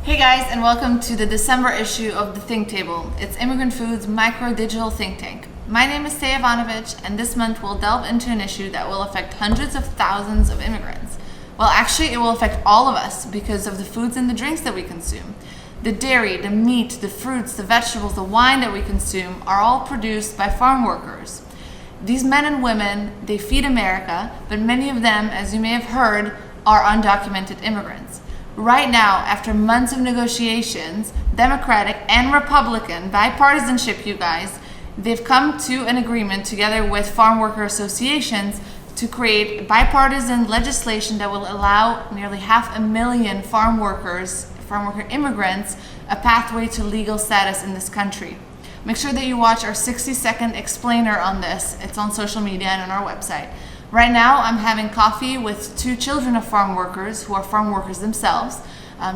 Hey guys, and welcome to the December issue of the Think Table. It's Immigrant Food's micro-digital think tank. My name is Taya Ivanovich, and this month we'll delve into an issue that will affect hundreds of thousands of immigrants. Well, actually, it will affect all of us because of the foods and the drinks that we consume. The dairy, the meat, the fruits, the vegetables, the wine that we consume are all produced by farm workers. These men and women, they feed America, but many of them, as you may have heard, are undocumented immigrants. Right now, after months of negotiations, Democratic and Republican, bipartisanship, you guys, they've come to an agreement together with farm worker associations to create bipartisan legislation that will allow nearly 500,000 farm worker immigrants a pathway to legal status in this country. Make sure that you watch our 60-second explainer on this. It's on social media and on our website. Right now, I'm having coffee with two children of farm workers who are farm workers themselves.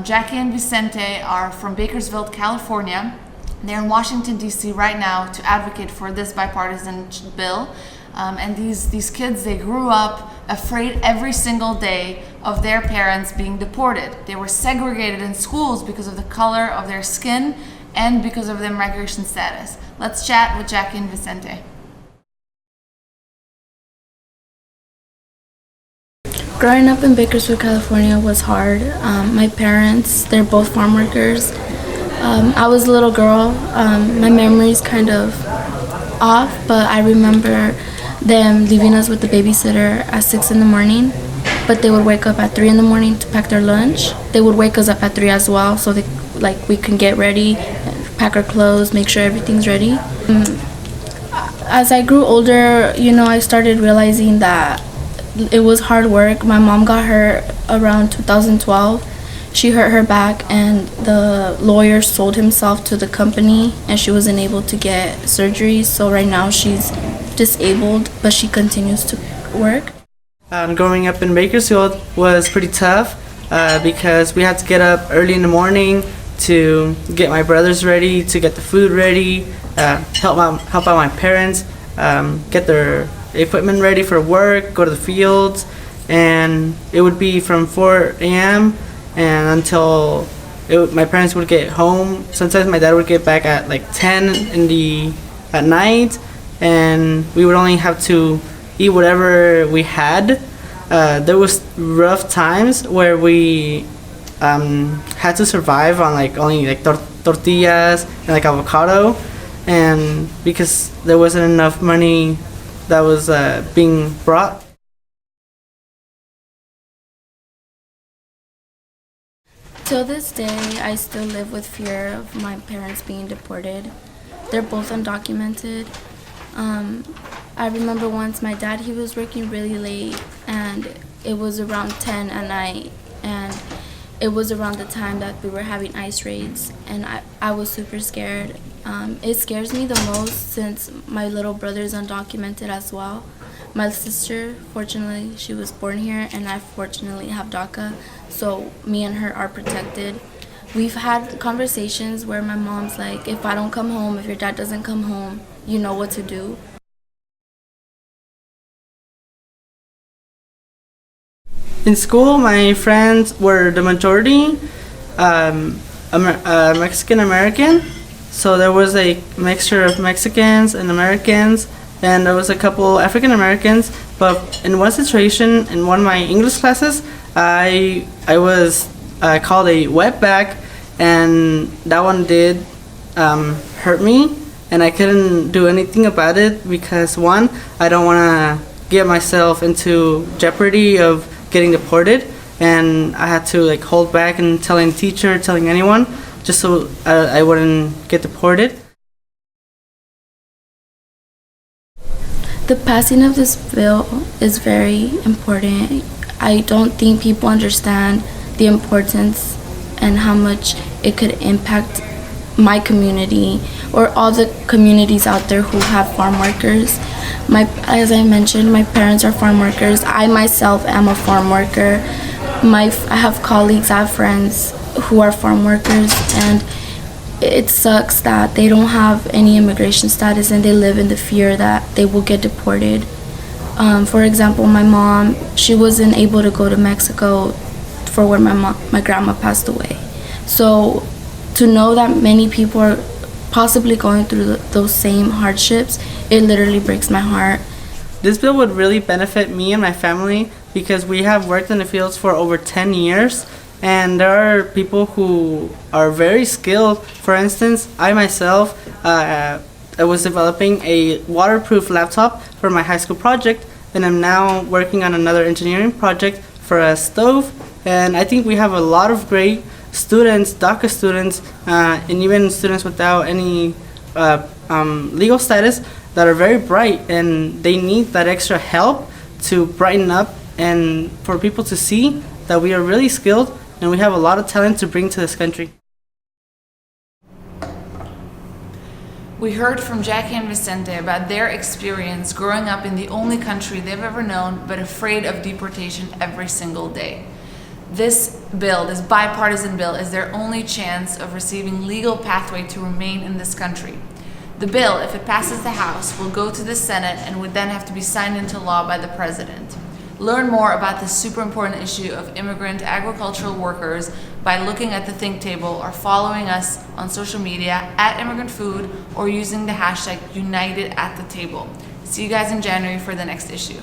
Jackie and Vicente are from Bakersfield, California. They're in Washington, D.C. right now to advocate for this bipartisan bill. And these kids, they grew up afraid every single day of their parents being deported. They were segregated in schools because of the color of their skin and because of their migration status. Let's chat with Jackie and Vicente. Growing up in Bakersfield, California was hard. My parents, they're both farm workers. I was a little girl. My memory's kind of off, but I remember them leaving us with the babysitter at 6 in the morning, but they would wake up at 3 in the morning to pack their lunch. They would wake us up at 3 as well, so we can get ready, pack our clothes, make sure everything's ready. As I grew older, I started realizing that it was hard work. My mom got hurt around 2012. She hurt her back and the lawyer sold himself to the company and she wasn't able to get surgery. So right now she's disabled, but she continues to work. Growing up in Bakersfield was pretty tough because we had to get up early in the morning to get my brothers ready, to get the food ready, help out my parents, get their equipment ready for work, go to the fields, and it would be from 4 a.m. and until my parents would get home. Sometimes my dad would get back at like 10 at night, and we would only have to eat whatever we had. There was rough times where we had to survive on only tortillas and avocado, and because there wasn't enough money that was being brought. Till this day, I still live with fear of my parents being deported. They're both undocumented. I remember once my dad, he was working really late and it was around 10 at night, and it was around the time that we were having ICE raids, and I was super scared. It scares me the most since my little brother is undocumented as well. My sister, fortunately, she was born here, and I fortunately have DACA, so me and her are protected. We've had conversations where my mom's like, if I don't come home, if your dad doesn't come home, you know what to do. In school, my friends were the majority Mexican American, so there was a mixture of Mexicans and Americans, and there was a couple African Americans. But in one situation, in one of my English classes, I was called a wetback, and that one did hurt me, and I couldn't do anything about it because, one, I don't want to get myself into jeopardy of getting deported, and I had to hold back and telling the teacher, telling anyone, just so I wouldn't get deported. The passing of this bill is very important. I don't think people understand the importance and how much it could impact my community or all the communities out there who have farm workers. As I mentioned, my parents are farm workers. I myself am a farm worker. I have colleagues, I have friends who are farm workers, and it sucks that they don't have any immigration status and they live in the fear that they will get deported. For example, my mom, she wasn't able to go to Mexico for where my grandma passed away So to know that many people are possibly going through those same hardships, it literally breaks my heart. This bill would really benefit me and my family because we have worked in the fields for over 10 years, and there are people who are very skilled. For instance, I myself I was developing a waterproof laptop for my high school project, and I'm now working on another engineering project for a stove. And I think we have a lot of great students, DACA students, and even students without any legal status that are very bright, and they need that extra help to brighten up and for people to see that we are really skilled and we have a lot of talent to bring to this country. We heard from Jackie and Vicente about their experience growing up in the only country they've ever known, but afraid of deportation every single day. This bill, this bipartisan bill, is their only chance of receiving legal pathway to remain in this country. The bill, if it passes the House, will go to the Senate and would then have to be signed into law by the President. Learn more about this super important issue of immigrant agricultural workers by looking at the Think Table or following us on social media at Immigrant Food or using the hashtag United at the Table. See you guys in January for the next issue.